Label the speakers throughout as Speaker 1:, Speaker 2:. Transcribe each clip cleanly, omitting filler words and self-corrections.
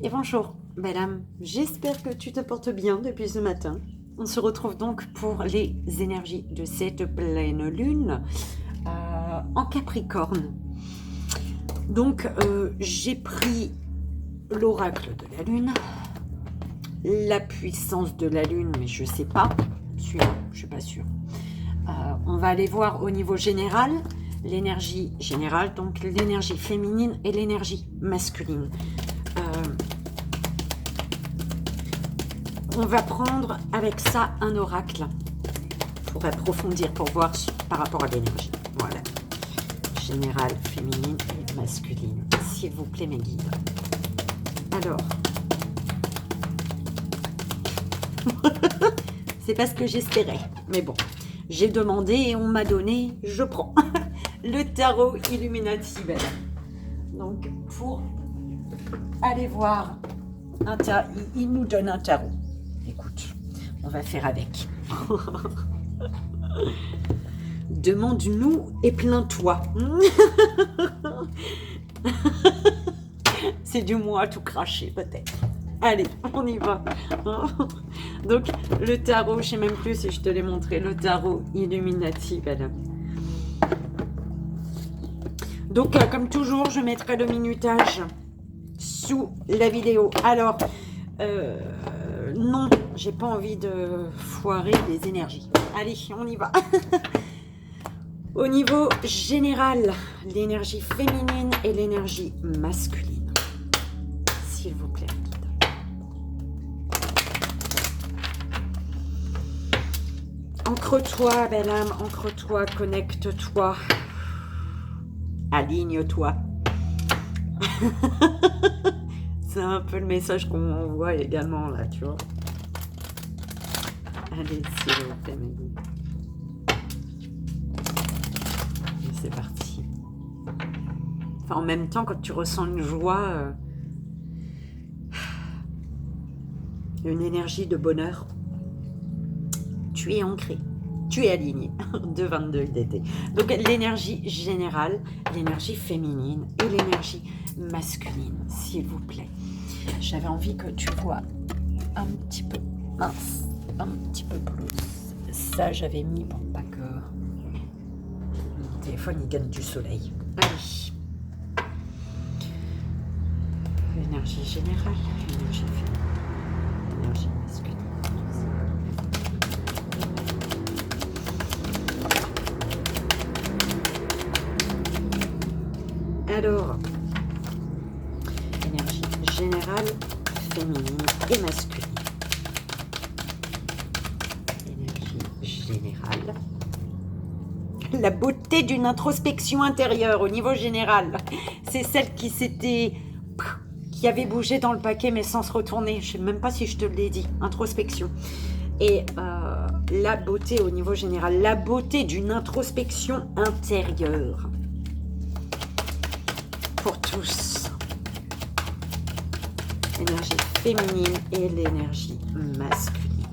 Speaker 1: Et bonjour, madame, j'espère que tu te portes bien depuis ce matin. On se retrouve donc pour les énergies de cette pleine lune en Capricorne. Donc, j'ai pris l'oracle de la lune, la puissance de la lune, mais je ne sais pas, celui-là, je ne suis pas sûre. On va aller voir au niveau général, l'énergie générale, donc l'énergie féminine et l'énergie masculine. On va prendre avec ça un oracle pour approfondir, pour voir par rapport à l'énergie. Voilà. Générale, féminine et masculine. S'il vous plaît, mes guides. Alors. C'est pas ce que j'espérais. Mais bon. J'ai demandé et on m'a donné. Je prends. Le tarot Illuminati. Donc, pour aller voir un tarot, il nous donne un tarot. Écoute, on va faire avec. Demande-nous et plains-toi. C'est du moi tout craché, peut-être. Allez, on y va. Donc, le tarot, je ne sais même plus si je te l'ai montré, le tarot Illuminati, madame. Donc, comme toujours, je mettrai le minutage sous la vidéo. Alors, non, j'ai pas envie de foirer les énergies. Allez, on y va. Au niveau général, l'énergie féminine et l'énergie masculine. S'il vous plaît, guide. Ancre-toi, belle âme, ancre-toi, connecte-toi. Aligne-toi. C'est un peu le message qu'on envoie également là, tu vois. Allez, s'il vous plaît, mes guides. C'est parti. Enfin, en même temps, quand tu ressens une joie, une énergie de bonheur, tu es ancré, tu es aligné. 2,22 d'été. Donc, l'énergie générale, l'énergie féminine et l'énergie masculine, s'il vous plaît. J'avais envie que tu vois un petit peu, mince, un petit peu plus. Ça, j'avais mis pour pas que mon téléphone il gagne du soleil. Allez. L'énergie générale, l'énergie féminine, l'énergie masculine. Alors, énergie générale, féminine et masculine. Énergie générale. La beauté d'une introspection intérieure au niveau général. C'est celle qui avait bougé dans le paquet mais sans se retourner. Je ne sais même pas si je te l'ai dit. Introspection. Et la beauté au niveau général. La beauté d'une introspection intérieure. Pour tous. L'énergie féminine et l'énergie masculine.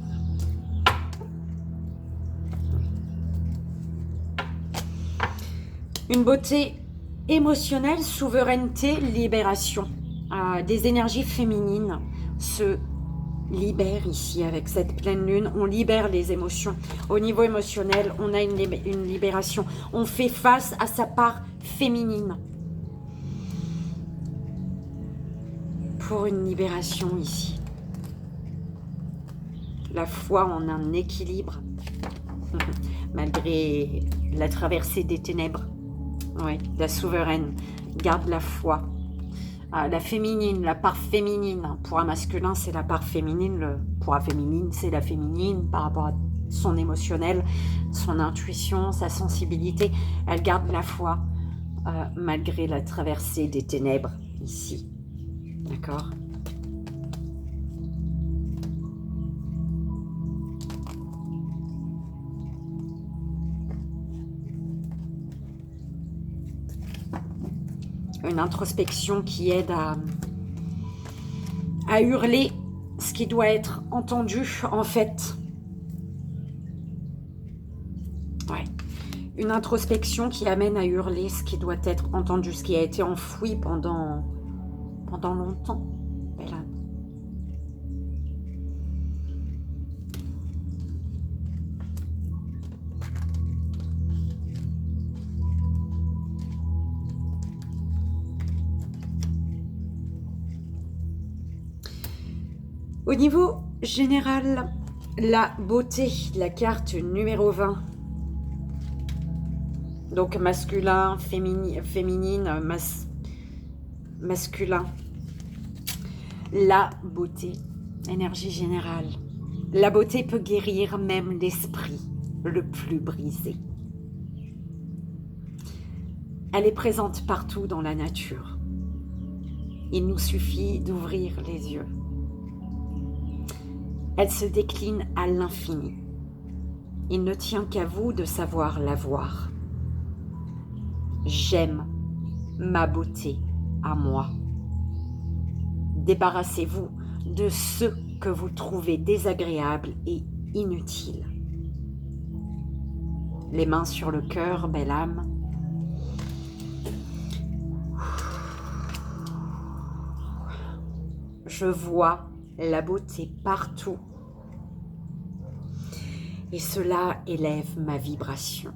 Speaker 1: Une beauté émotionnelle, souveraineté, libération. Des énergies féminines se libèrent ici avec cette pleine lune. On libère les émotions. Au niveau émotionnel, on a une libération. On fait face à sa part féminine. Pour une libération ici. La foi en un équilibre. Malgré la traversée des ténèbres. Oui, la souveraine garde la foi. La féminine, la part féminine. Pour un masculin, c'est la part féminine. Pour un féminine, c'est la féminine par rapport à son émotionnel, son intuition, sa sensibilité. Elle garde la foi malgré la traversée des ténèbres ici. D'accord ? Une introspection qui aide à hurler ce qui doit être entendu, en fait. Ouais. Une introspection qui amène à hurler ce qui doit être entendu, ce qui a été enfoui pendant longtemps. belle âme. Au niveau général, la beauté, la carte numéro 20. Donc masculin, féminine, masculin. La beauté, énergie générale. La beauté peut guérir même l'esprit le plus brisé. Elle est présente partout dans la nature. Il nous suffit d'ouvrir les yeux. Elle se décline à l'infini. Il ne tient qu'à vous de savoir la voir. J'aime ma beauté à moi. Débarrassez-vous de ce que vous trouvez désagréable et inutile. Les mains sur le cœur, belle âme. Je vois la beauté partout. Et cela élève ma vibration.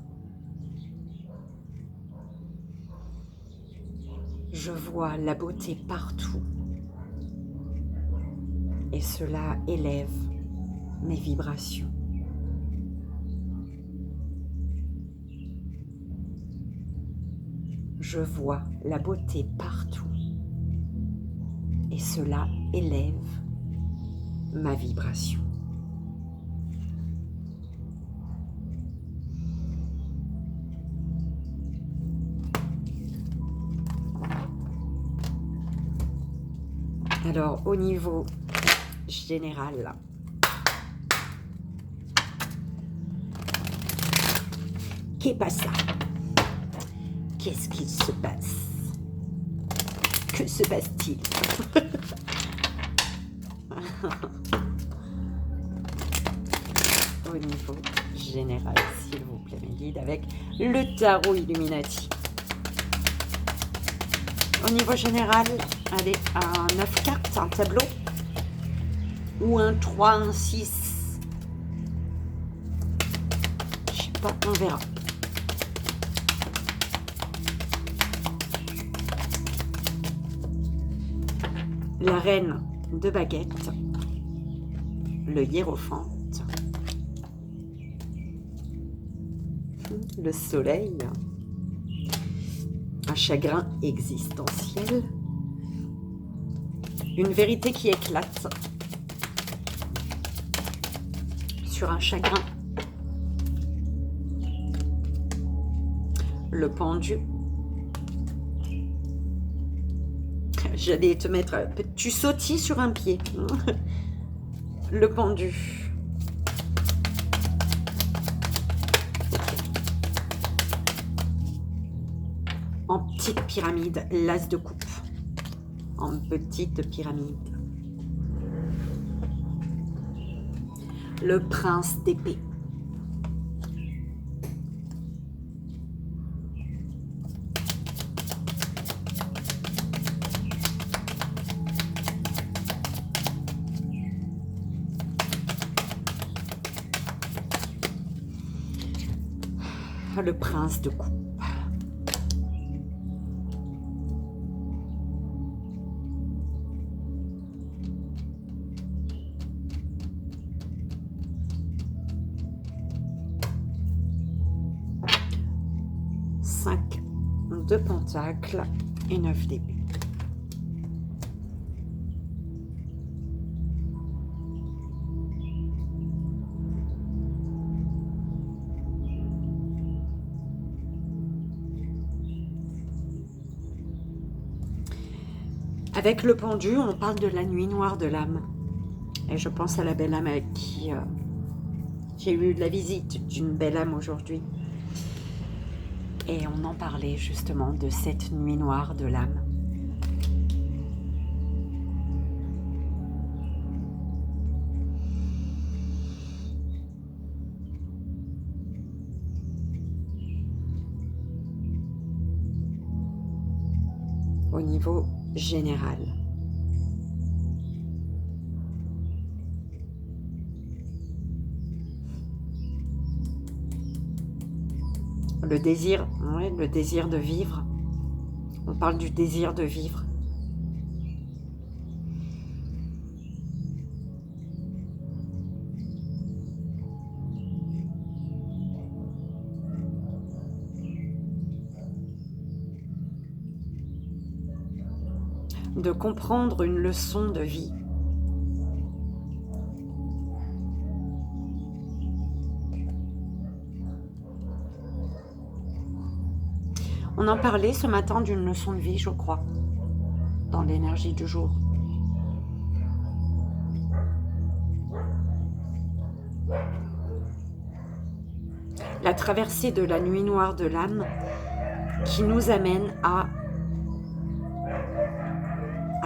Speaker 1: Je vois la beauté partout. Et cela élève mes vibrations. Je vois la beauté partout. Et cela élève ma vibration. Alors, au niveau général, qu'est passa? Qu'est-ce qu'il se passe? Que se passe-t-il? Au niveau général, s'il vous plaît, mes guides, avec le tarot Illuminati. Au niveau général, allez, un 9 cartes, un tableau, ou un 3, un 6. Je sais pas, on verra. La reine de baguette, le hiérophante, le soleil, un chagrin existentiel, une vérité qui éclate sur un chagrin, le pendu. J'allais te mettre... Tu sautilles sur un pied. Le pendu. En petite pyramide, l'as de coupe. En petite pyramide. Le prince d'épée. Le prince de coupe. Cinq de pentacles et 9 d'épée. Avec le pendu, on parle de la nuit noire de l'âme. Et je pense à la belle âme avec qui j'ai eu la visite d'une belle âme aujourd'hui. Et on en parlait justement de cette nuit noire de l'âme. Au niveau général. le désir, ouais, le désir de vivre. On parle du désir de vivre. De comprendre une leçon de vie. On en parlait ce matin d'une leçon de vie, je crois, dans l'énergie du jour. La traversée de la nuit noire de l'âme qui nous amène à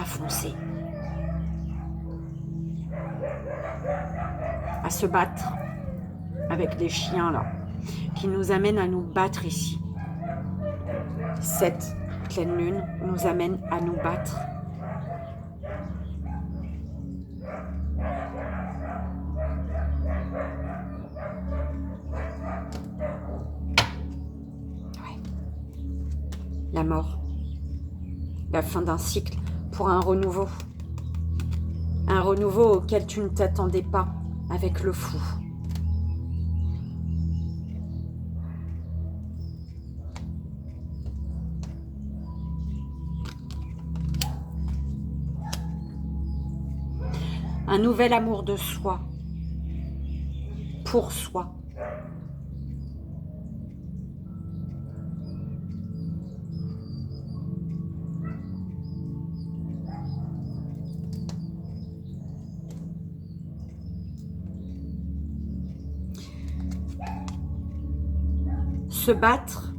Speaker 1: foncer, à se battre avec les chiens là, qui nous amène à nous battre ici. Cette pleine lune nous amène à nous battre. Ouais. La mort, la fin d'un cycle pour un renouveau auquel tu ne t'attendais pas avec le fou. Un nouvel amour de soi, pour soi. Se battre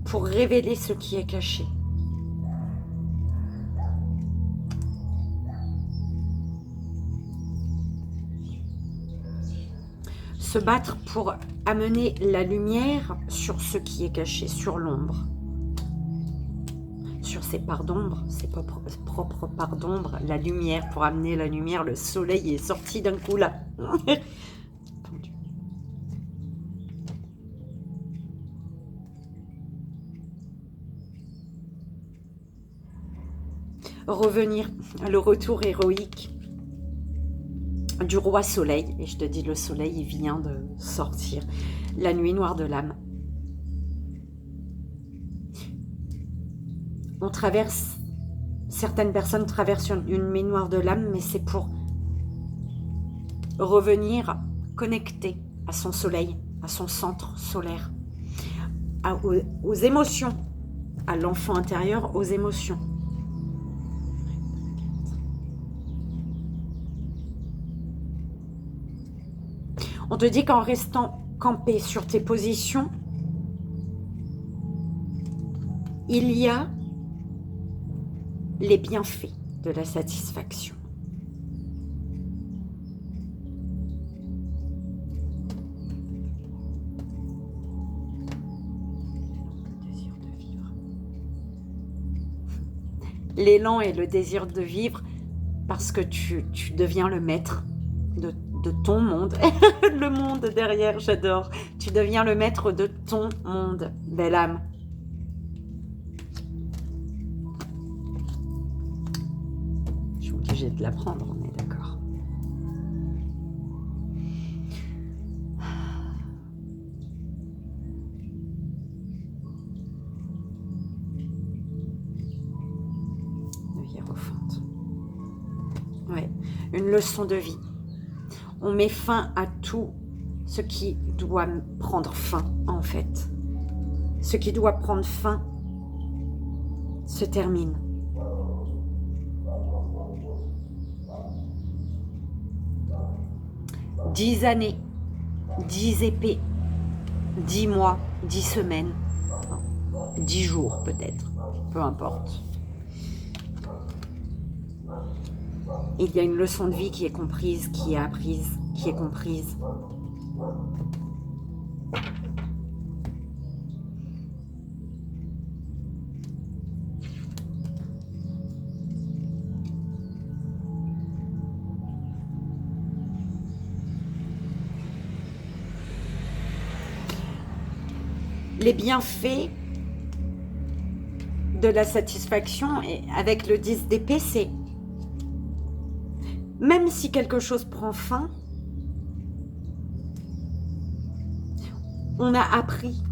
Speaker 1: pour révéler ce qui est caché. Se battre pour amener la lumière sur ce qui est caché, sur l'ombre. Sur ses parts d'ombre, ses propres parts d'ombre, la lumière, pour amener la lumière, le soleil est sorti d'un coup là. Revenir, le retour héroïque du roi soleil, et je te dis le soleil il vient de sortir, la nuit noire de l'âme. On traverse, certaines personnes traversent une nuit noire de l'âme, mais c'est pour revenir connecté à son soleil, à son centre solaire, aux émotions, à l'enfant intérieur, aux émotions. On te dit qu'en restant campé sur tes positions, il y a les bienfaits de la satisfaction. L'élan et le désir de vivre parce que tu deviens le maître de ton monde. Le monde derrière, j'adore. Tu deviens le maître de ton monde, belle âme. Je suis obligée de la prendre, on est d'accord. Le hiérophante. Ouais, une leçon de vie. On met fin à tout ce qui doit prendre fin, en fait. Ce qui doit prendre fin se termine. « 10 années, 10 épées, 10 mois, 10 semaines, 10 jours peut-être, peu importe. Il y a une leçon de vie qui est comprise, qui est apprise, qui est comprise. les bienfaits de la satisfaction. Et avec le 10 d'épée, c'est même si quelque chose prend fin, on a appris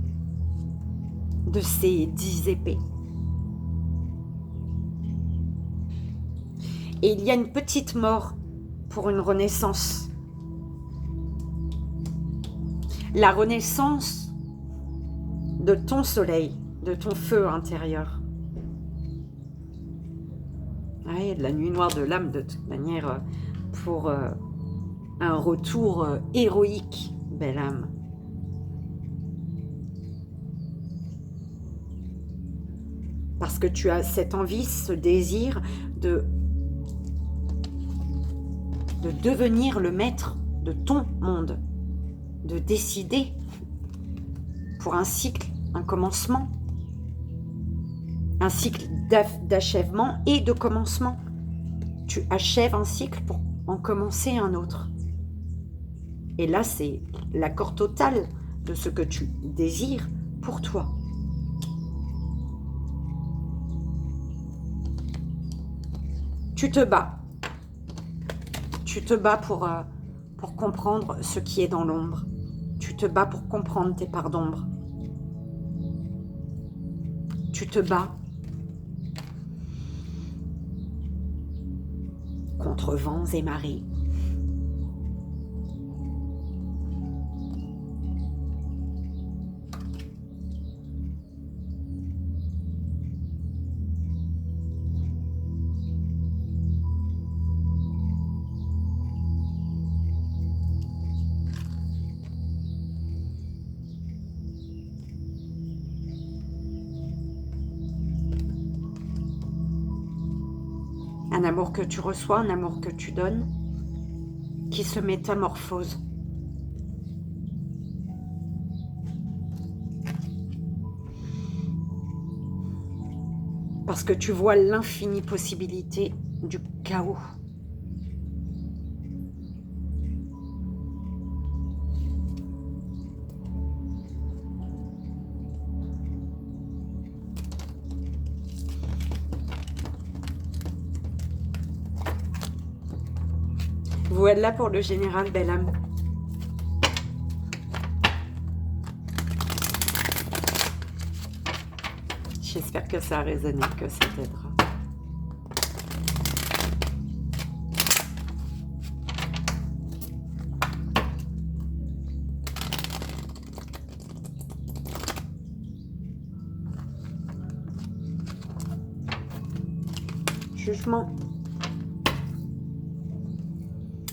Speaker 1: de ces 10 épées. Et il y a une petite mort pour une renaissance. La renaissance de ton soleil, de ton feu intérieur. Ouais, de la nuit noire de l'âme, de toute manière, pour un retour héroïque, belle âme. Parce que tu as cette envie, ce désir de devenir le maître de ton monde, de décider pour un cycle, un commencement, un cycle d'achèvement et de commencement. Tu achèves un cycle pour en commencer un autre. Et là, c'est l'accord total de ce que tu désires pour toi. Tu te bats. Tu te bats pour comprendre ce qui est dans l'ombre. Tu te bats pour comprendre tes parts d'ombre. Tu te bats contre vents et marées. Un amour que tu reçois, un amour que tu donnes, qui se métamorphose. Parce que tu vois l'infinie possibilité du chaos. Voilà pour le général, belle âme. J'espère que ça a résonné, que ça t'aidera. Jugement.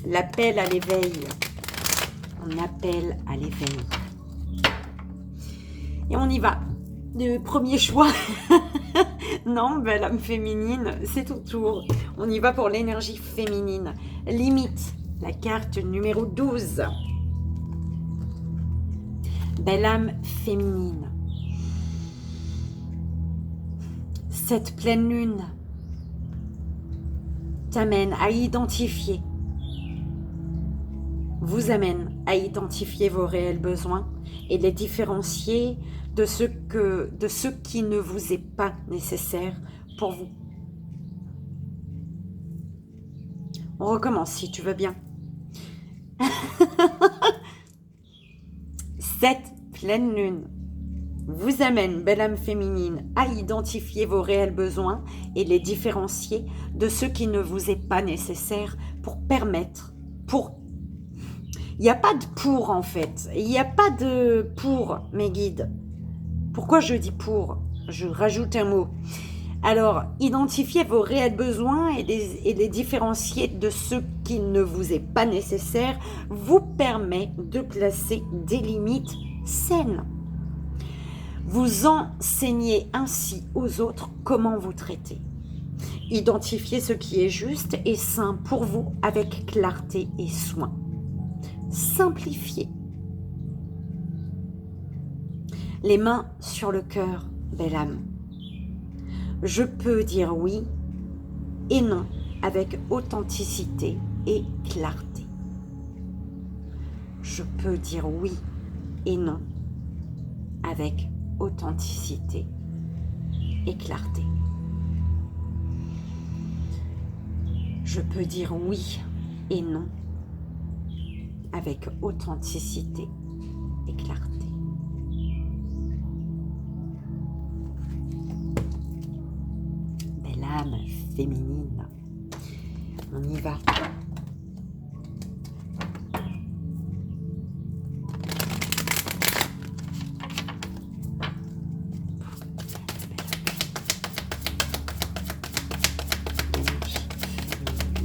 Speaker 1: L'appel à l'éveil. On appelle à l'éveil. Et on y va. Le premier choix. Non, belle âme féminine, c'est ton tour. On y va pour l'énergie féminine. Limite, la carte numéro 12. Belle âme féminine. Cette pleine lune t'amène à identifier, vous amène à identifier vos réels besoins et les différencier de ce qui ne vous est pas nécessaire pour vous. On recommence si tu veux bien. Cette pleine lune vous amène, belle âme féminine, à identifier vos réels besoins et les différencier de ce qui ne vous est pas nécessaire pour permettre, il n'y a pas de pour en fait, il n'y a pas de pour mes guides. Pourquoi je dis pour? Je rajoute un mot. Alors, identifier vos réels besoins et les différencier de ce qui ne vous est pas nécessaire vous permet de placer des limites saines. Vous enseignez ainsi aux autres comment vous traiter. Identifiez ce qui est juste et sain pour vous avec clarté et soin. Simplifiez. Les mains sur le cœur, belle âme. Je peux dire oui et non avec authenticité et clarté. Je peux dire oui et non avec authenticité et clarté. Je peux dire oui et non avec authenticité et clarté. Belle âme féminine. On y va.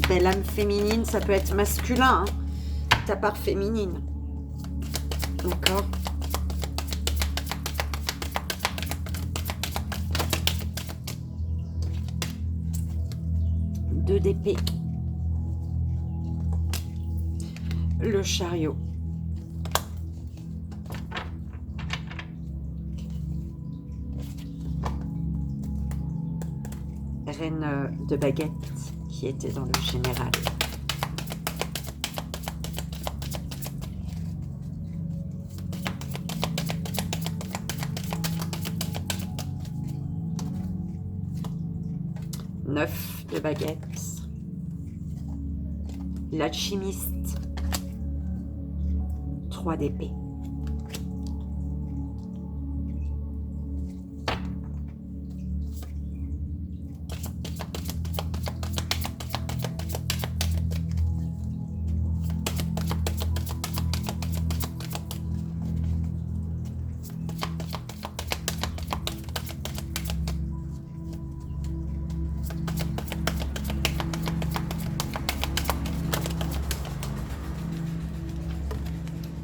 Speaker 1: Belle âme féminine, ça peut être masculin, hein, ta part féminine. D'accord? Deux d'épée. Le chariot. Reine de baguette qui était dans le général. Neuf de baguette. L'alchimiste. 3 d'épée.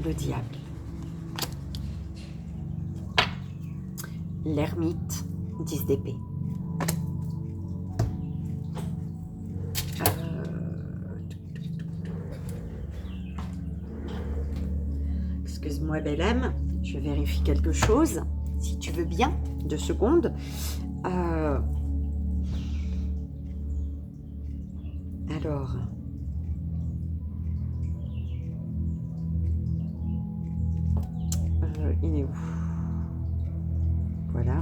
Speaker 1: Le diable. L'ermite, 10 d'épée. Excuse-moi, belle âme, je vérifie quelque chose, si tu veux bien, 2 secondes. Alors... il est où? Voilà.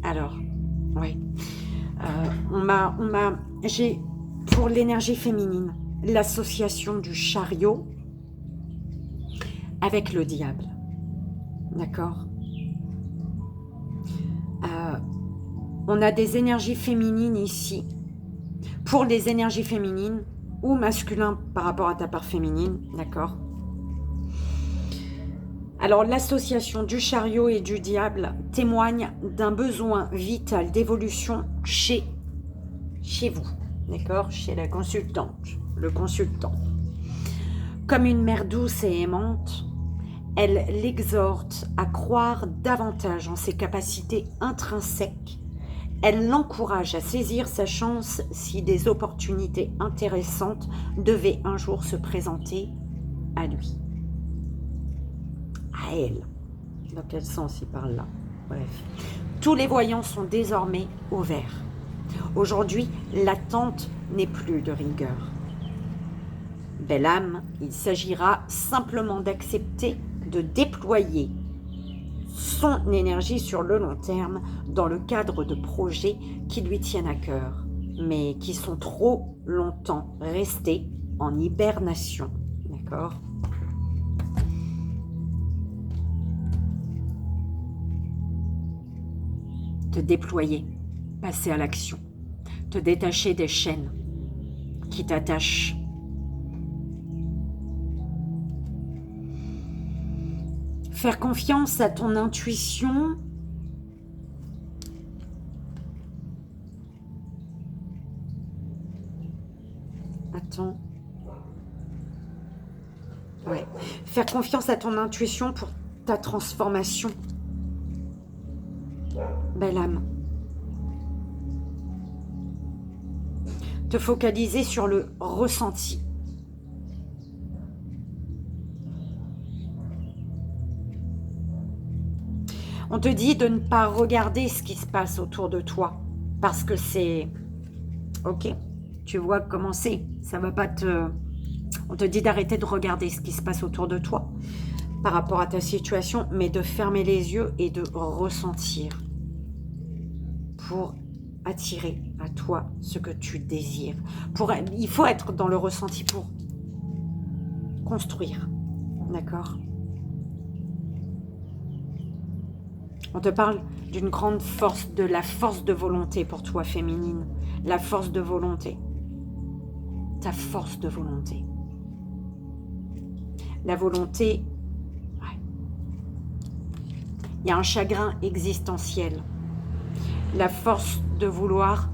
Speaker 1: Alors, ouais. J'ai, pour l'énergie féminine, l'association du chariot avec le diable. D'accord? On a des énergies féminines ici. Pour les énergies féminines ou masculins par rapport à ta part féminine, d'accord? Alors, l'association du chariot et du diable témoigne d'un besoin vital d'évolution chez vous, d'accord? Chez la consultante, le consultant. Comme une mère douce et aimante, elle l'exhorte à croire davantage en ses capacités intrinsèques. Elle l'encourage à saisir sa chance si des opportunités intéressantes devaient un jour se présenter à lui. À elle. Dans quel sens il parle là? Bref. Tous les voyants sont désormais au vert. Aujourd'hui, l'attente n'est plus de rigueur. Belle âme, il s'agira simplement d'accepter de déployer son énergie sur le long terme dans le cadre de projets qui lui tiennent à cœur, mais qui sont trop longtemps restés en hibernation. D'accord ? Te déployer, passer à l'action, te détacher des chaînes, qui t'attache. Faire confiance à ton intuition. Attends. Ouais. Faire confiance à ton intuition pour ta transformation. Belle âme. Te focaliser sur le ressenti. On te dit de ne pas regarder ce qui se passe autour de toi. Parce que c'est... Ok, tu vois comment c'est. Ça va pas te... On te dit d'arrêter de regarder ce qui se passe autour de toi par rapport à ta situation, mais de fermer les yeux et de ressentir pour attirer à toi ce que tu désires. Il faut être dans le ressenti pour construire. D'accord ? On te parle d'une grande force, de la force de volonté pour toi, féminine. La force de volonté. Ta force de volonté. La volonté, ouais. Il y a un chagrin existentiel. La force de vouloir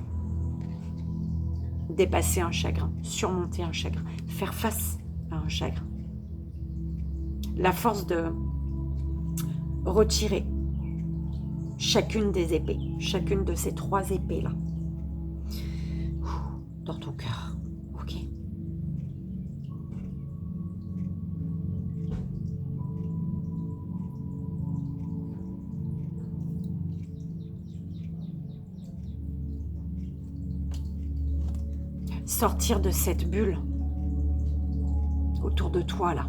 Speaker 1: dépasser un chagrin, surmonter un chagrin, faire face à un chagrin. La force de retirer chacune des épées, chacune de ces 3 épées-là, dans ton cœur. Ok. Sortir de cette bulle autour de toi, là.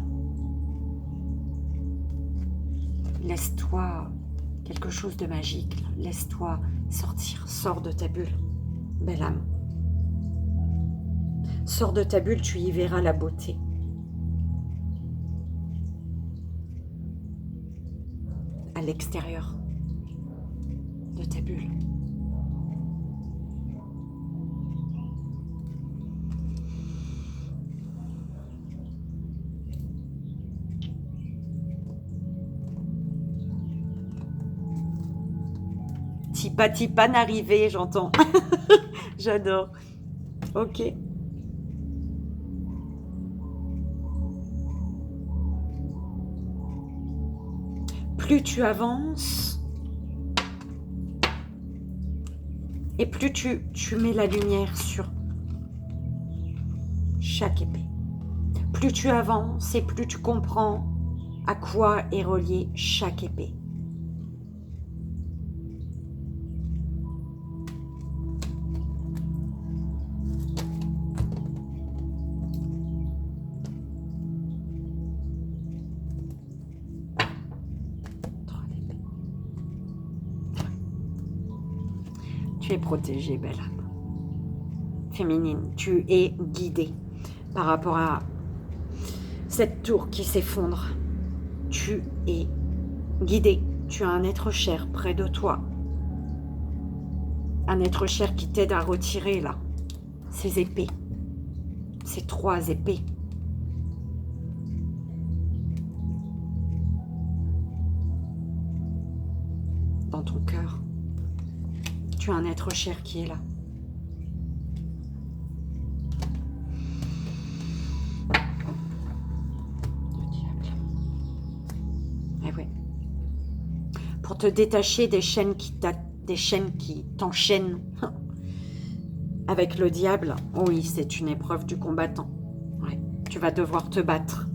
Speaker 1: Laisse-toi quelque chose de magique. Laisse-toi sortir. Sors de ta bulle, belle âme. Sors de ta bulle, tu y verras la beauté. À l'extérieur de ta bulle. Tipa n'arriver, j'entends. J'adore. Ok. Plus tu avances, et plus tu mets la lumière sur chaque épée. Plus tu avances et plus tu comprends à quoi est reliée chaque épée. Tu es protégée, belle âme. Féminine, tu es guidée par rapport à cette tour qui s'effondre. Tu es guidée. Tu as un être cher près de toi. Un être cher qui t'aide à retirer, là, ces épées. Ces 3 épées. Dans ton cœur. Tu as un être cher qui est là. Le diable. Eh oui. Pour te détacher des chaînes qui t'enchaînent avec le diable, oui, c'est une épreuve du combattant. Ouais. Tu vas devoir te battre.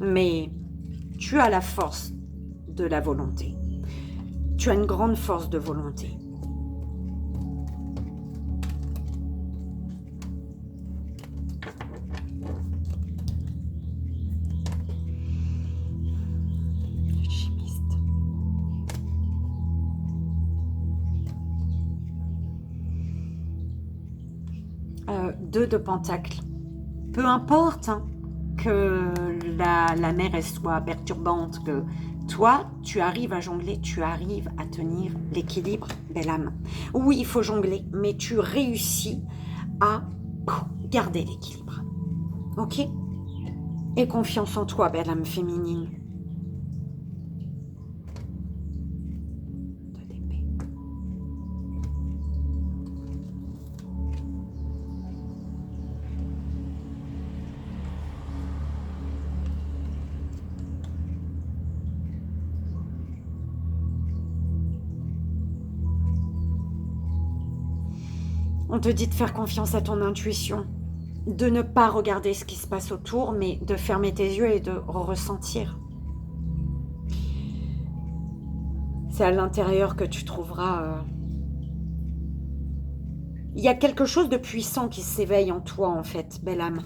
Speaker 1: Mais tu as la force de la volonté. Tu as une grande force de volonté. Chimiste. 2 de pentacle. Peu importe hein, que la mer elle soit perturbante, que toi, tu arrives à jongler, tu arrives à tenir l'équilibre, belle âme. Oui, il faut jongler, mais tu réussis à garder l'équilibre. Ok? Et confiance en toi, belle âme féminine. On te dit de faire confiance à ton intuition, de ne pas regarder ce qui se passe autour, mais de fermer tes yeux et de ressentir. C'est à l'intérieur que tu trouveras... Il y a quelque chose de puissant qui s'éveille en toi, en fait, belle âme.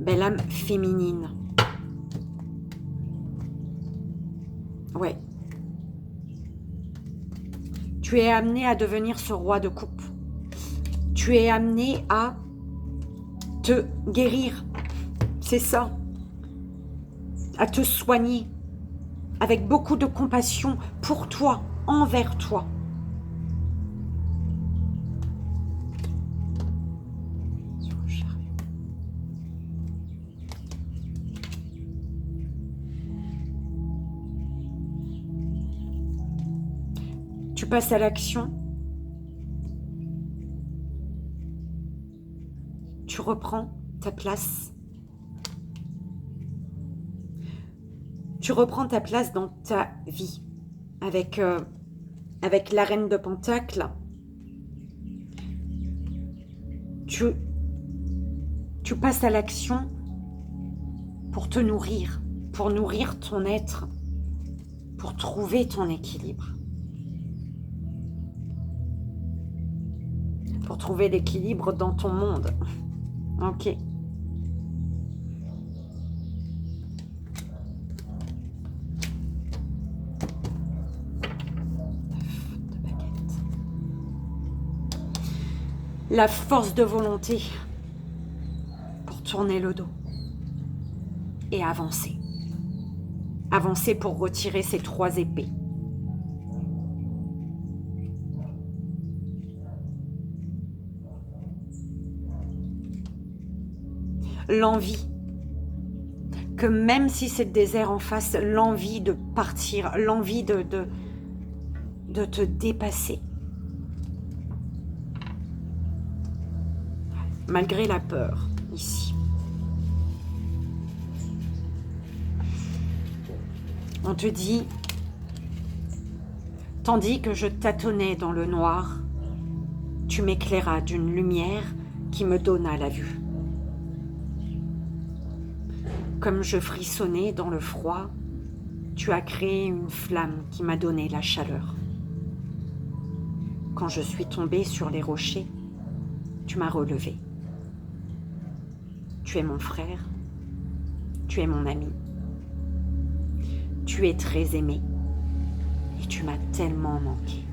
Speaker 1: Belle âme féminine. Ouais. Tu es amené à devenir ce roi de coupe. Tu es amené à te guérir. C'est ça. À te soigner. Avec beaucoup de compassion pour toi, envers toi. Tu passes à l'action. Tu reprends ta place. Tu reprends ta place dans ta vie avec la reine de Pentacle. Tu passes à l'action pour te nourrir, pour nourrir ton être, pour trouver ton équilibre. Pour trouver l'équilibre dans ton monde. Ok. La force de volonté pour tourner le dos et avancer. Avancer pour retirer ces 3 épées. L'envie, que même si c'est le désert en face, l'envie de partir, l'envie de te dépasser. Malgré la peur, ici. On te dit, tandis que je tâtonnais dans le noir, tu m'éclairas d'une lumière qui me donna la vue. Comme je frissonnais dans le froid, tu as créé une flamme qui m'a donné la chaleur. Quand je suis tombée sur les rochers, tu m'as relevé. Tu es mon frère, tu es mon ami. Tu es très aimé et tu m'as tellement manqué.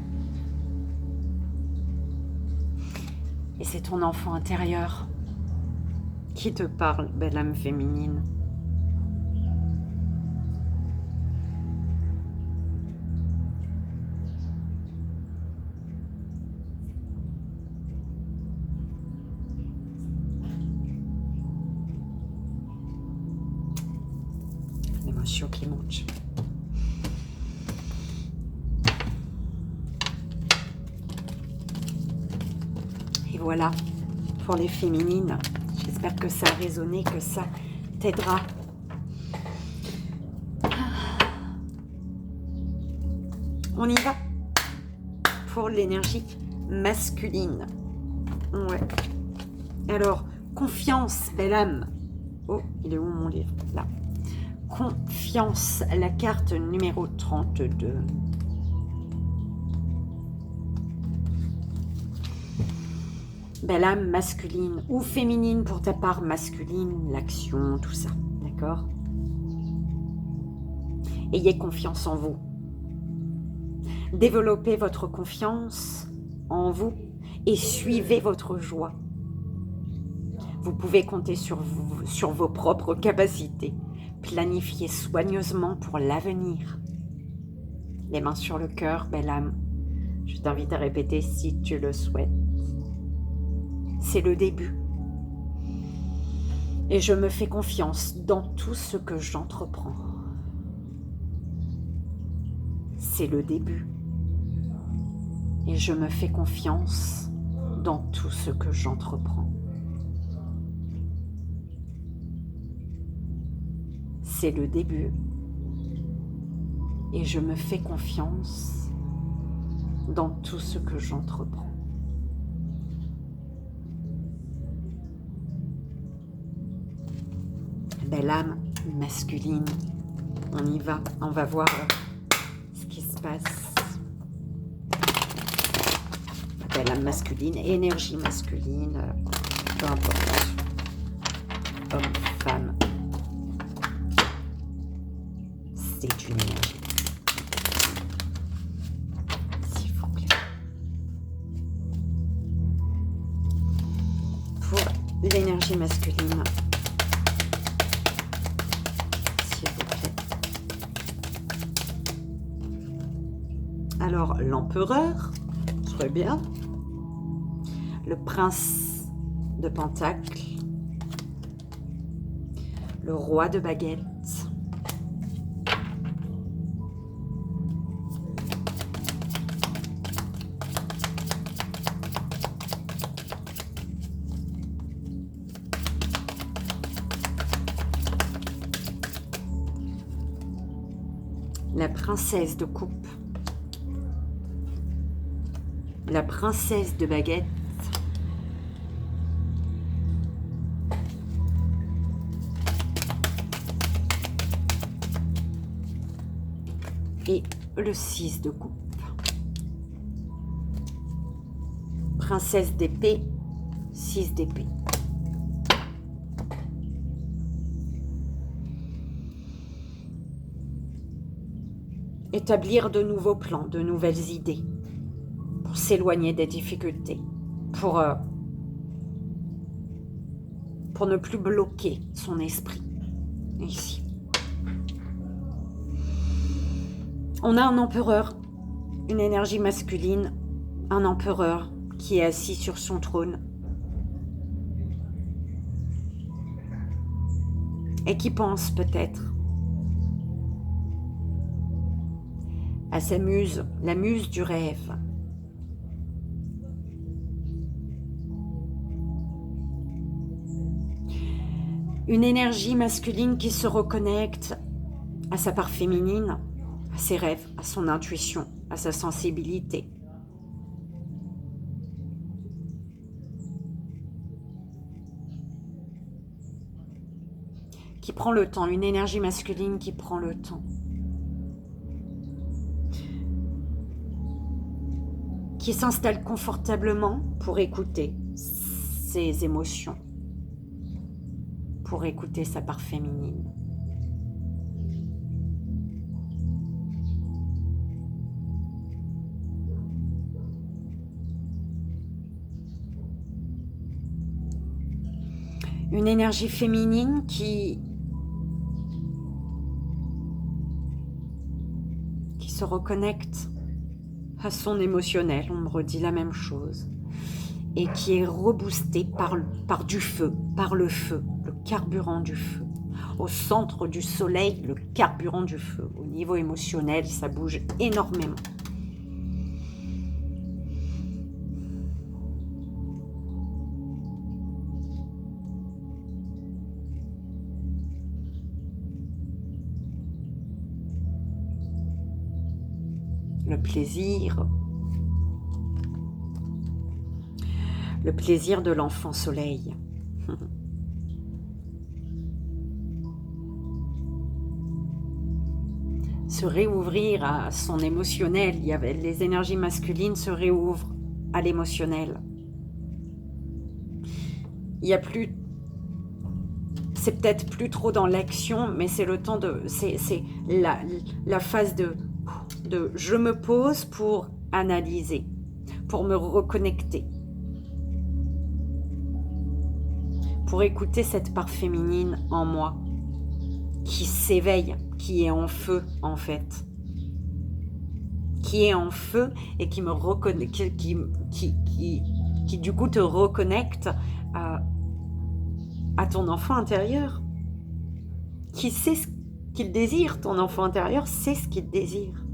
Speaker 1: Et c'est ton enfant intérieur qui te parle, belle âme féminine. L'émotion qui monte. Et voilà, pour les féminines, j'espère que ça a résonné, que ça t'aidera. On y va pour l'énergie masculine. Ouais. Alors, confiance, belle âme. Oh, il est où mon livre? Là. Confiance, la carte numéro 32. Belle âme masculine ou féminine pour ta part masculine, l'action, tout ça, d'accord? Ayez confiance en vous. Développez votre confiance en vous et suivez votre joie. Vous pouvez compter sur vos propres capacités. Planifiez soigneusement pour l'avenir. Les mains sur le cœur, belle âme. Je t'invite à répéter si tu le souhaites. C'est le début. Et je me fais confiance dans tout ce que j'entreprends. C'est le début. Et je me fais confiance dans tout ce que j'entreprends. C'est le début. Et je me fais confiance dans tout ce que j'entreprends. Belle âme masculine, on y va, on va voir ce qui se passe. Belle âme masculine, énergie masculine, peu importe, homme, femme, c'est une énergie. S'il vous plaît. Pour l'énergie masculine, s'il vous plaît. Alors, l'empereur, très bien. Le prince de Pentacle, le roi de baguette, la princesse de coupe, la princesse de baguette, et le 6 de coupe. Princesse d'épée, 6 d'épée. Établir de nouveaux plans, de nouvelles idées, pour s'éloigner des difficultés, pour ne plus bloquer son esprit. Ici. On a un empereur, une énergie masculine, un empereur qui est assis sur son trône et qui pense peut-être à sa muse, la muse du rêve. Une énergie masculine qui se reconnecte à sa part féminine, à ses rêves, à son intuition, à sa sensibilité. Qui prend le temps, une énergie masculine qui prend le temps. Qui s'installe confortablement pour écouter ses émotions, pour écouter sa part féminine. Une énergie féminine qui se reconnecte à son émotionnel, on me redit la même chose, et qui est reboostée par du feu, par le feu, le carburant du feu. Au centre du soleil, le carburant du feu. Au niveau émotionnel, ça bouge énormément. Le plaisir de l'enfant soleil. Se réouvrir à son émotionnel. Il y avait les énergies masculines se réouvrent à l'émotionnel. Il y a plus, c'est peut-être plus trop dans l'action, mais c'est le temps de, c'est la phase de je me pose pour analyser, pour me reconnecter, pour écouter cette part féminine en moi qui s'éveille, qui est en feu en fait, qui est en feu et qui me reconnaît, qui qui du coup te reconnecte à ton enfant intérieur, qui sait ce qu'il désire. Ton enfant intérieur sait ce qu'il désire.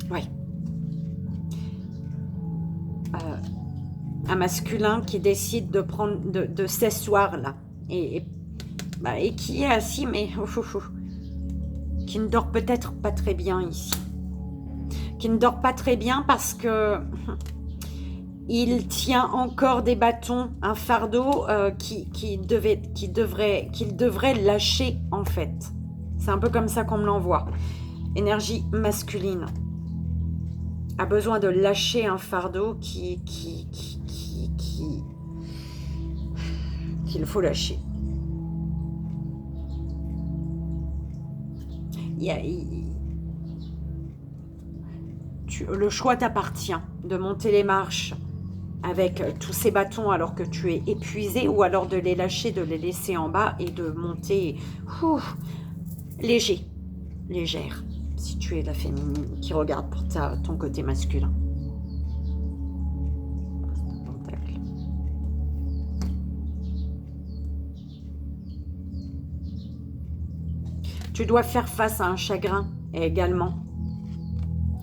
Speaker 1: Oui. Un masculin qui décide de prendre, de s'asseoir là, et qui est assis, mais qui ne dort peut-être pas très bien ici. Qui ne dort pas très bien parce que il tient encore des bâtons, un fardeau qu'il devrait lâcher en fait. C'est un peu comme ça qu'on me l'envoie. Énergie masculine a besoin de lâcher un fardeau qu'il faut lâcher. Le choix t'appartient de monter les marches avec tous ces bâtons alors que tu es épuisé, ou alors de les lâcher, de les laisser en bas et de monter légère, si tu es la féminine qui regarde pour ton côté masculin. Tu dois faire face à un chagrin également.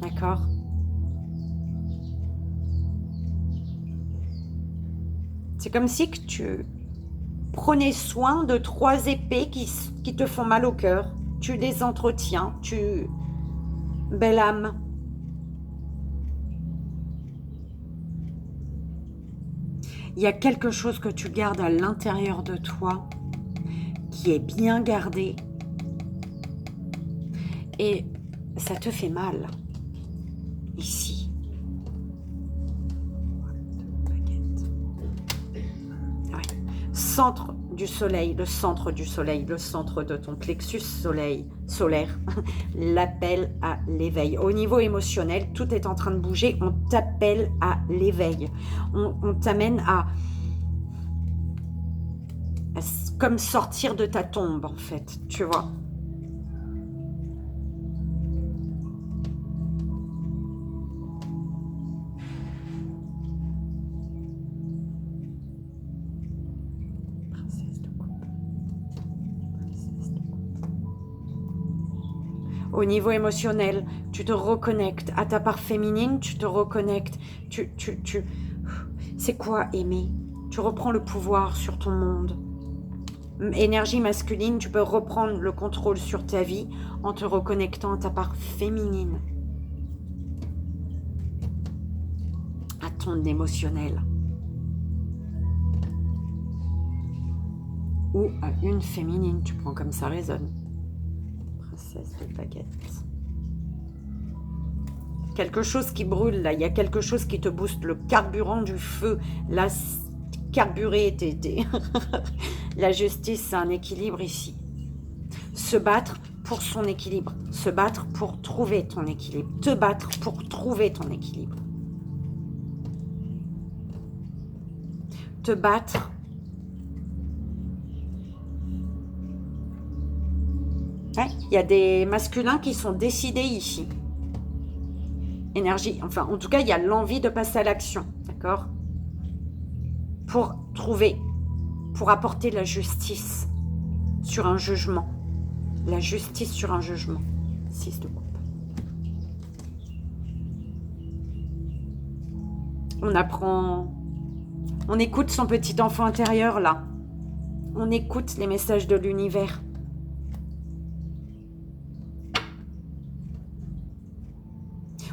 Speaker 1: D'accord ? C'est comme si que tu prenais soin de 3 épées qui te font mal au cœur. Tu les entretiens. Belle âme. Il y a quelque chose que tu gardes à l'intérieur de toi qui est bien gardé. Et ça te fait mal. Ici. Ouais. Centre du soleil, le centre du soleil, le centre de ton plexus solaire, l'appel à l'éveil. Au niveau émotionnel, tout est en train de bouger. On t'appelle à l'éveil. On t'amène à comme sortir de ta tombe, en fait, tu vois. Au niveau émotionnel, tu te reconnectes à ta part féminine, tu te reconnectes, c'est quoi aimer? Tu reprends le pouvoir sur ton monde. Énergie masculine, tu peux reprendre le contrôle sur ta vie en te reconnectant à ta part féminine. À ton émotionnel. Ou à une féminine, tu prends comme ça résonne. Princesse de baguette. Quelque chose qui brûle là, il y a quelque chose qui te booste, le carburant du feu, là, carburé, la justice, c'est un équilibre ici. Se battre pour son équilibre, se battre pour trouver ton équilibre, te battre pour trouver ton équilibre. Te battre ouais, il y a des masculins qui sont décidés ici. Énergie, enfin, en tout cas, il y a l'envie de passer à l'action, d'accord? Pour trouver, pour apporter la justice sur un jugement. La justice sur un jugement. 6 de coupe. On apprend, on écoute son petit enfant intérieur, là. On écoute les messages de l'univers.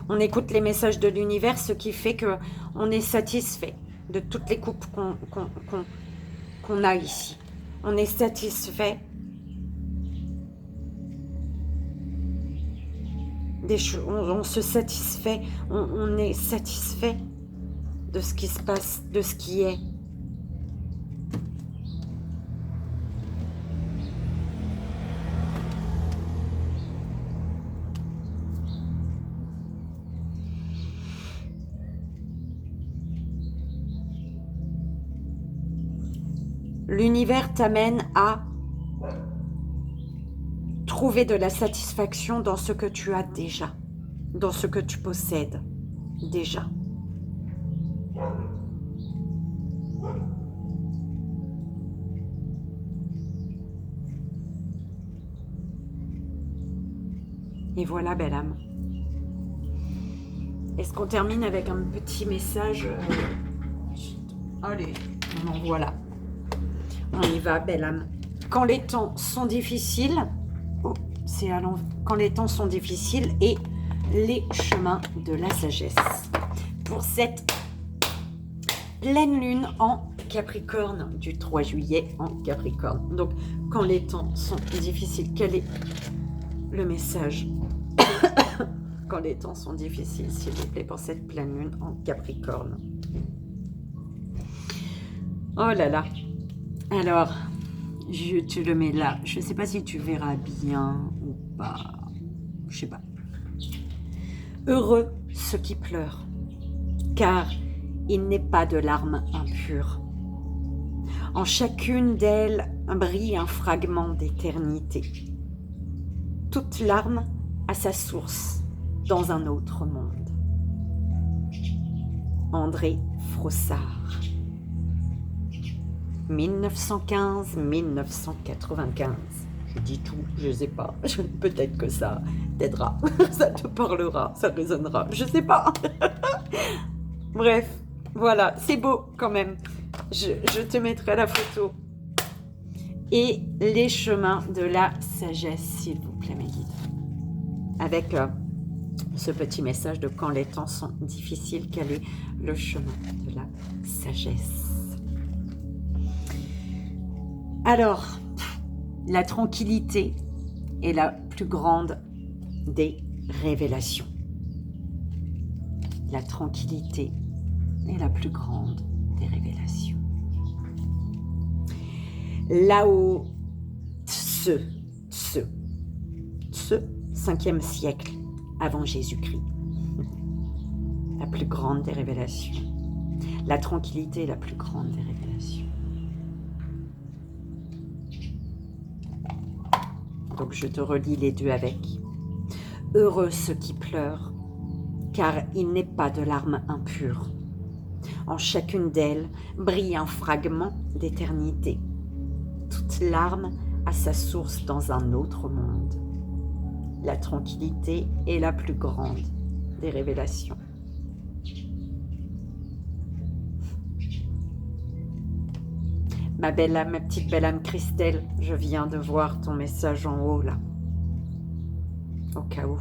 Speaker 1: On écoute les messages de l'univers, ce qui fait qu'on est satisfait de toutes les coupes qu'on a ici. On est satisfait des choses. On se satisfait, on est satisfait de ce qui se passe, de ce qui est. L'univers t'amène à trouver de la satisfaction dans ce que tu as déjà, dans ce que tu possèdes déjà. Et voilà, belle âme. Est-ce qu'on termine avec un petit message Allez, on en voilà. On y va, belle âme. Quand les temps sont difficiles, quand les temps sont difficiles et les chemins de la sagesse. Pour cette pleine lune en Capricorne du 3 juillet en Capricorne. Donc, quand les temps sont difficiles, quel est le message quand les temps sont difficiles, s'il vous plaît, pour cette pleine lune en Capricorne? Oh là là. Alors, je te le mets là. Je ne sais pas si tu verras bien ou pas. Je sais pas. Heureux ceux qui pleurent, car il n'est pas de larmes impures. En chacune d'elles brille un fragment d'éternité. Toute larme a sa source dans un autre monde. André Frossard. 1915-1995. Je dis tout, je ne sais pas. Peut-être que ça t'aidera, ça te parlera, ça résonnera. Je ne sais pas. Bref, voilà, c'est beau quand même. Je te mettrai la photo. Et les chemins de la sagesse, s'il vous plaît, mes guides. Avec ce petit message de quand les temps sont difficiles, quel est le chemin de la sagesse. Alors, la tranquillité est la plus grande des révélations. La tranquillité est la plus grande des révélations. Lao Tse, 5e siècle avant Jésus-Christ. La plus grande des révélations. La tranquillité est la plus grande des révélations. Donc je te relis les deux avec. Heureux ceux qui pleurent, car il n'est pas de larmes impures. En chacune d'elles brille un fragment d'éternité. Toute larme a sa source dans un autre monde. La tranquillité est la plus grande des révélations. Ma petite belle âme Christelle, je viens de voir ton message en haut là. Au cas où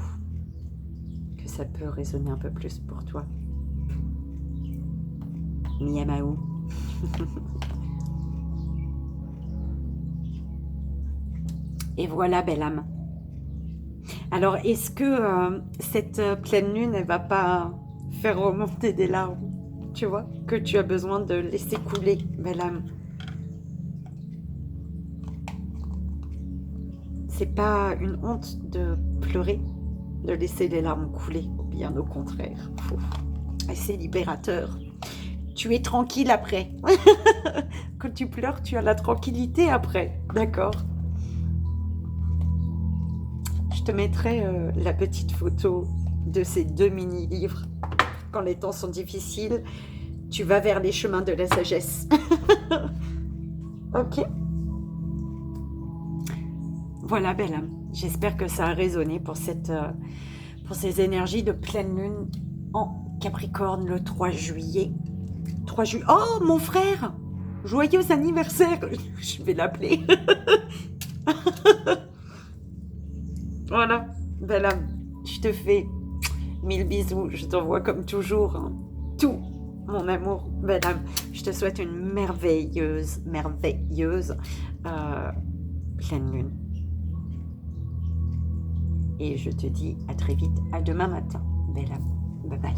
Speaker 1: que ça peut résonner un peu plus pour toi. Miamaou. Et voilà, belle âme. Alors, est-ce que cette pleine lune, elle va pas faire remonter des larmes, tu vois, que tu as besoin de laisser couler, belle âme? C'est pas une honte de pleurer, de laisser les larmes couler, bien au contraire. C'est libérateur. Tu es tranquille après. Quand tu pleures, tu as la tranquillité après, d'accord? Je te mettrai la petite photo de ces 2 mini-livres. Quand les temps sont difficiles, tu vas vers les chemins de la sagesse. Ok? Voilà, belle âme. J'espère que ça a résonné pour ces énergies de pleine lune en Capricorne le 3 juillet. 3 juillet. Oh, mon frère! Joyeux anniversaire! Je vais l'appeler. Voilà, belle âme. Je te fais 1000 bisous. Je t'envoie comme toujours tout mon amour, belle âme. Je te souhaite une merveilleuse pleine lune. Et je te dis à très vite, à demain matin, belle âme. Bye bye.